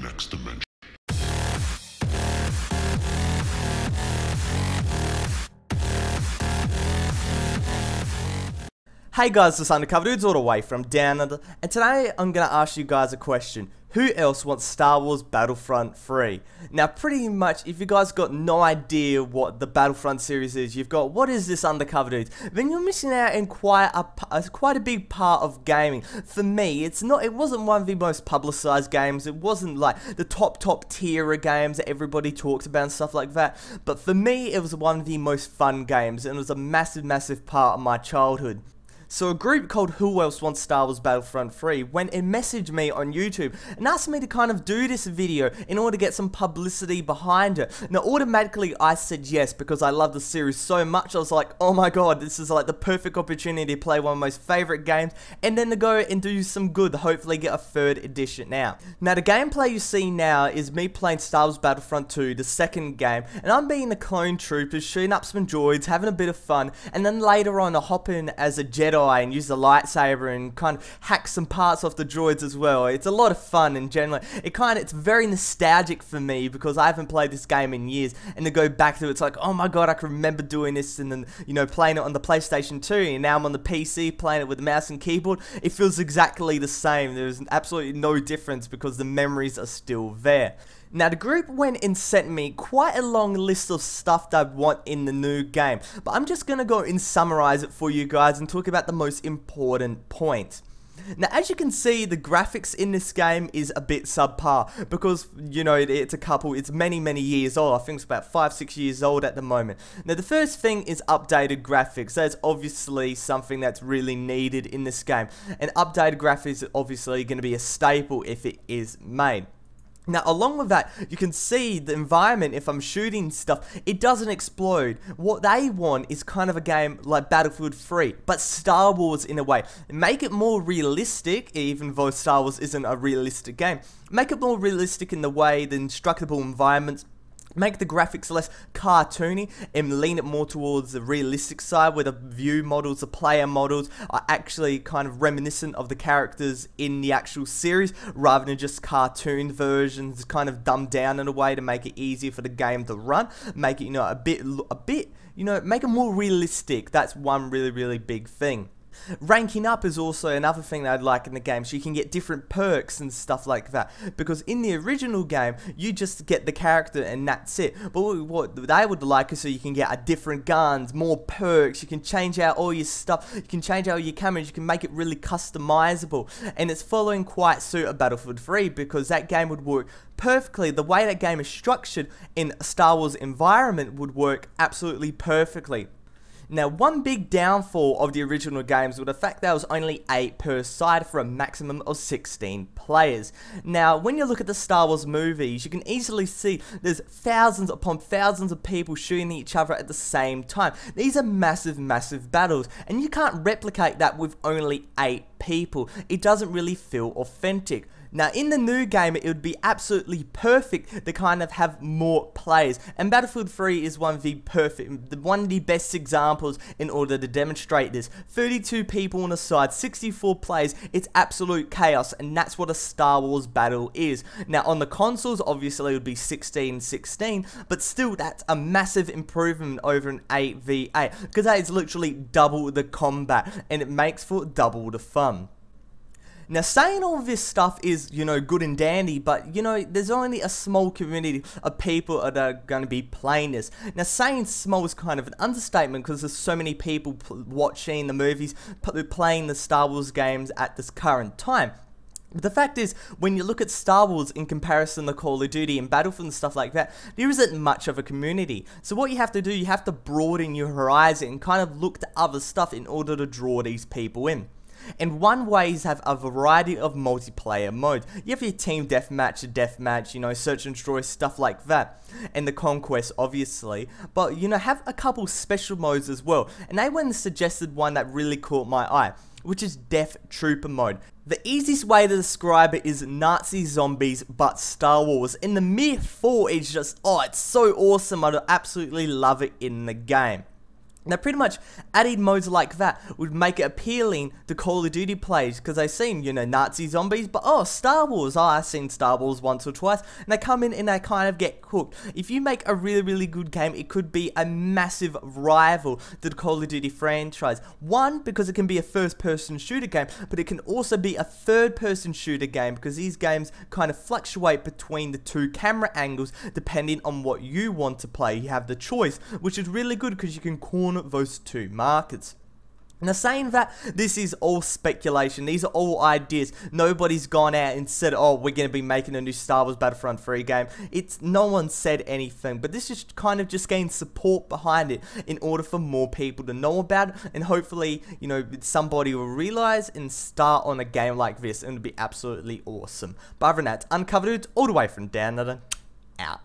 next dimension. Hey guys, it's undercoverdudes all the way from down under, and today I'm going to ask you guys a question. Who else wants Star Wars Battlefront 3? Now pretty much, if you guys got no idea what the Battlefront series is, you've got, what is this undercoverdudes? Then you're missing out in quite a big part of gaming. For me, it wasn't one of the most publicized games, it wasn't like the top tier of games that everybody talks about and stuff like that, but for me, it was one of the most fun games, and it was a massive part of my childhood. So a group called Who Else Wants Star Wars Battlefront 3 went and messaged me on YouTube and asked me to kind of do this video in order to get some publicity behind it. Now automatically I said yes because I love the series so much. I was like, oh my god, this is like the perfect opportunity to play one of my most favorite games and then to go and do some good, hopefully get a 3rd edition now. Now the gameplay you see now is me playing Star Wars Battlefront 2, the 2nd game, and I'm being the clone troopers, shooting up some droids, having a bit of fun, and then later on I hop in as a Jedi and use the lightsaber and kind of hack some parts off the droids as well. It's a lot of fun, and generally it's very nostalgic for me because I haven't played this game in years, and to go back to it, it's like, oh my god, I can remember doing this, and then, you know, playing it on the PlayStation 2, and now I'm on the PC playing it with the mouse and keyboard. It feels exactly the same. There's absolutely no difference because the memories are still there. Now the group went and sent me quite a long list of stuff that I want in the new game, but I'm just gonna go and summarize it for you guys and talk about the most important points. Now as you can see, the graphics in this game is a bit subpar because, you know, it's many years old. I think it's about 5-6 years old at the moment. Now the first thing is updated graphics. That's obviously something that's really needed in this game, and updated graphics is obviously going to be a staple if it is made. Now along with that, you can see the environment, if I'm shooting stuff, it doesn't explode. What they want is kind of a game like Battlefield 3, but Star Wars in a way. Make it more realistic, even though Star Wars isn't a realistic game. Make it more realistic in the way, the instructable environments. Make the graphics less cartoony and lean it more towards the realistic side, where the view models, the player models are actually kind of reminiscent of the characters in the actual series rather than just cartoon versions, kind of dumbed down in a way to make it easier for the game to run. Make it, you know, a bit, you know, make it more realistic. That's one really big thing. Ranking up is also another thing that I'd like in the game, so you can get different perks and stuff like that, because in the original game you just get the character and that's it, but what they would like is so you can get a different guns, more perks, you can change out all your stuff, you can change out your cameras, you can make it really customizable, and it's following quite suit of Battlefield 3 because that game would work perfectly. The way that game is structured in a Star Wars environment would work absolutely perfectly. Now, one big downfall of the original games was the fact that there was only 8 per side for a maximum of 16 players. Now, when you look at the Star Wars movies, you can easily see there's thousands upon thousands of people shooting each other at the same time. These are massive battles, and you can't replicate that with only 8 people. It doesn't really feel authentic. Now in the new game, it would be absolutely perfect to kind of have more players, and Battlefield 3 is one of the best examples in order to demonstrate this. 32 people on a side, 64 players, it's absolute chaos, and that's what a Star Wars battle is. Now on the consoles, obviously it would be 16-16, but still that's a massive improvement over an 8v8, because that is literally double the combat, and it makes for double the fun. Now, saying all this stuff is, you know, good and dandy, but, you know, there's only a small community of people that are going to be playing this. Now, saying small is kind of an understatement because there's so many people watching the movies, playing the Star Wars games at this current time. But the fact is, when you look at Star Wars in comparison to Call of Duty and Battlefield and stuff like that, there isn't much of a community. So what you have to do, you have to broaden your horizon and kind of look to other stuff in order to draw these people in. And one way is to have a variety of multiplayer modes. You have your team deathmatch, you know, search and destroy, stuff like that. And the conquest, obviously. But, you know, have a couple special modes as well. And they went and suggested one that really caught my eye, which is Death Trooper mode. The easiest way to describe it is Nazi zombies, but Star Wars. And the mere thought is just, oh, it's so awesome. I absolutely love it in the game. Now, pretty much adding modes like that would make it appealing to Call of Duty players, because they've seen, you know, Nazi zombies, but oh, Star Wars, oh, I've seen Star Wars once or twice, and they come in and they kind of get hooked. If you make a really, really good game, it could be a massive rival to the Call of Duty franchise. One, because it can be a first-person shooter game, but it can also be a third-person shooter game, because these games kind of fluctuate between the two camera angles, depending on what you want to play. You have the choice, which is really good, because you can corner those two markets. Now, saying that, this is all speculation, these are all ideas. Nobody's gone out and said, oh, we're going to be making a new Star Wars Battlefront 3 game. No one said anything, but this is kind of just getting support behind it in order for more people to know about it, and hopefully, you know, somebody will realize and start on a game like this, and it'll be absolutely awesome. But other than that, Undercover Dudes, all the way from down under, out.